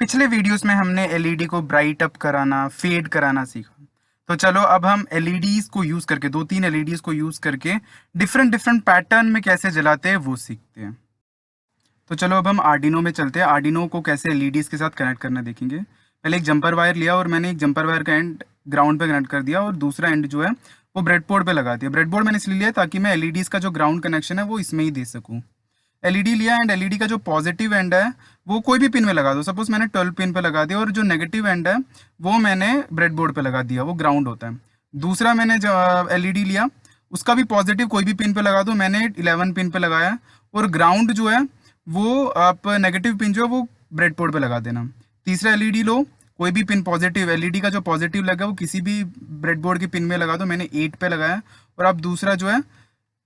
पिछले वीडियोस में हमने एलईडी को ब्राइट अप कराना, फेड कराना सीखा। तो चलो अब हम एलईडीज को यूज करके, दो तीन एलईडीज को यूज करके डिफरेंट डिफरेंट पैटर्न में कैसे जलाते हैं वो सीखते हैं। तो चलो अब हम आर्डिनो में चलते हैं। आर्डिनो को कैसे एलईडीज के साथ कनेक्ट करना देखेंगे। पहले एक जंपर वायर लिया और मैंने एक जंपर वायर का एंड ग्राउंड पे कनेक्ट कर दिया और दूसरा एंड जो है वो ब्रेडबोर्ड पे लगा दिया। ब्रेडबोर्ड मैंने इसलिए लिया ताकि मैं एलईडीज का जो ग्राउंड कनेक्शन है वो इसमें ही दे सकूँ। एलईडी लिया एंड एलईडी का जो पॉजिटिव एंड है वो कोई भी पिन में लगा दो। सपोज मैंने 12 पिन पे लगा दिया और जो नेगेटिव एंड है वो मैंने ब्रेडबोर्ड पे लगा दिया, वो ग्राउंड होता है। दूसरा मैंने जो एलईडी लिया उसका भी पॉजिटिव कोई भी पिन पे लगा दो, मैंने 11 पिन पे लगाया और ग्राउंड जो है वो आप नेगेटिव पिन जो है वो ब्रेडबोर्ड पे लगा देना। तीसरा एलईडी लो, कोई भी पिन पॉजिटिव, एलईडी का जो पॉजिटिव लगा वो किसी भी ब्रेडबोर्ड के पिन में लगा दो, मैंने 8 पे लगाया और अब दूसरा जो है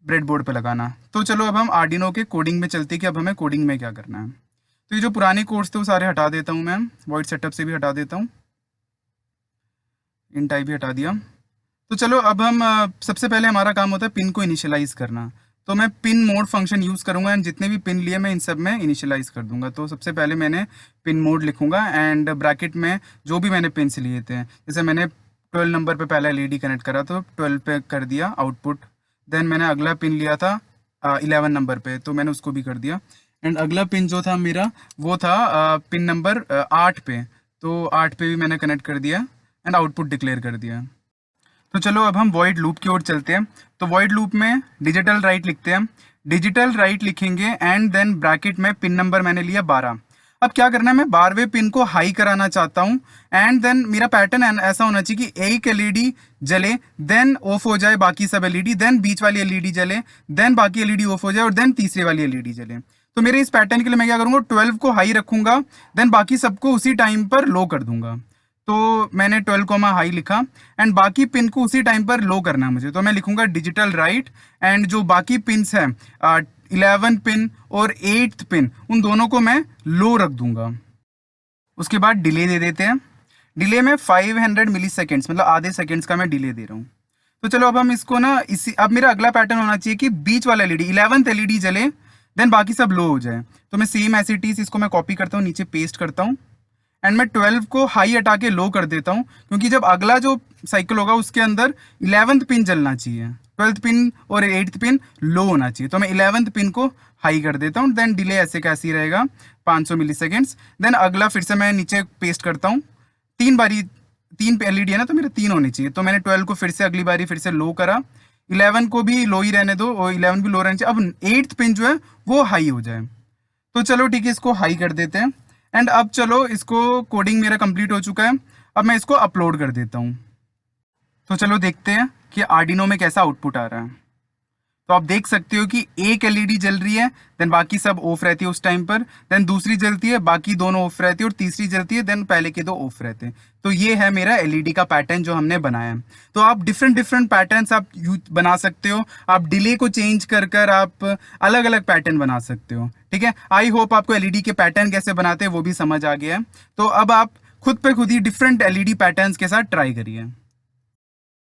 ब्रेडबोर्ड पे लगाना। तो चलो अब हम आर्डिनो के कोडिंग में चलते हैं कि अब हमें कोडिंग में क्या करना है। तो ये जो पुराने कोड्स थे वो सारे हटा देता हूँ मैं, वॉइड सेटअप से भी हटा देता हूँ, इन टाइप भी हटा दिया। तो चलो अब हम सबसे पहले हमारा काम होता है पिन को इनिशियलाइज करना। तो मैं पिन मोड फंक्शन यूज़ करूँगा एंड जितने भी पिन लिए मैं इन सब में इनिशियलाइज कर दूंगा। तो सबसे पहले मैंने पिन मोड लिखूंगा एंड ब्रैकेट में जो भी मैंने पिन्स लिए थे, जैसे मैंने 12 नंबर पे पहला एलईडी कनेक्ट करा तो 12 पे कर दिया आउटपुट। देन मैंने अगला पिन लिया था 11 नंबर पे, तो मैंने उसको भी कर दिया। एंड अगला पिन जो था मेरा वो था पिन नंबर 8 पे, तो 8 पे भी मैंने कनेक्ट कर दिया एंड आउटपुट डिक्लेयर कर दिया। तो चलो अब हम वॉइड लूप की ओर चलते हैं। तो वॉइड लूप में डिजिटल राइट लिखते हैं, डिजिटल राइट लिखेंगे एंड देन ब्रैकेट में पिन नंबर मैंने लिया 12। अब क्या करना है, मैं 12वें पिन को हाई कराना चाहता हूँ एंड देन मेरा पैटर्न ऐसा होना चाहिए कि एक एलईडी जले देन ऑफ हो जाए बाकी सब एलईडी, देन बीच वाली एलईडी जले देन बाकी एलईडी ऑफ हो जाए और देन तीसरी वाली एलईडी जले। तो मेरे इस पैटर्न के लिए मैं क्या करूँगा, 12 को हाई रखूंगा देन बाकी सबको उसी टाइम पर लो कर दूंगा। तो मैंने 12 कोमा हाई लिखा एंड बाकी पिन को उसी टाइम पर लो करना है मुझे, तो मैं लिखूंगा डिजिटल राइट एंड जो बाकी पिन्स हैं 11 पिन और 8th पिन उन दोनों को मैं लो रख दूंगा। उसके बाद डिले दे देते हैं। डिले में 500 मिली सेकेंड्स, मतलब आधे सेकेंड्स का मैं डिले दे रहा हूँ। तो चलो अब हम इसको ना अब मेरा अगला पैटर्न होना चाहिए कि बीच वाला एलईडी 11th एलईडी जले देन बाकी सब लो हो जाए। तो मैं सेम एज इट इज इसको मैं कॉपी करता हूँ, नीचे पेस्ट करता हूँ एंड मैं 12 को हाई हटा के लो कर देता हूँ, क्योंकि जब अगला जो साइकिल होगा उसके अंदर 11th पिन जलना चाहिए, 12th पिन और 8th पिन लो होना चाहिए। तो मैं 11th पिन को हाई कर देता हूँ, देन डिले ऐसे कैसे ही रहेगा 500 मिली सेकेंड्स। देन अगला फिर से मैं नीचे पेस्ट करता हूँ, 3 एलईडी है ना तो मेरे 3 होने चाहिए। तो मैंने 12 को फिर से अगली बारी फिर से लो करा, 11 को भी लो ही रहने दो और 11 भी लो रहने चाहिए। अब 8th पिन जो है वो हाई हो जाए। तो चलो ठीक है, इसको हाई कर देते हैं एंड अब चलो इसको कोडिंग मेरा कंप्लीट हो चुका है, अब मैं इसको अपलोड कर देता हूँ। तो चलो देखते हैं कि आर्डिनो में कैसा आउटपुट आ रहा है। तो आप देख सकते हो कि एक एलईडी जल रही है देन बाकी सब ऑफ रहती है उस टाइम पर, देन दूसरी जलती है बाकी दोनों ऑफ रहती है और तीसरी जलती है देन पहले के दो ऑफ रहते हैं। तो ये है मेरा एलईडी का पैटर्न जो हमने बनाया है। तो आप डिफरेंट डिफरेंट पैटर्न्स आप बना सकते हो, आप डिले को चेंज कर कर आप अलग अलग पैटर्न बना सकते हो। ठीक है, आई होप आपको एलईडी के पैटर्न कैसे बनाते हैं वो भी समझ आ गया है। तो अब आप खुद पे खुद ही डिफरेंट एलईडी पैटर्न्स के साथ ट्राई करिए।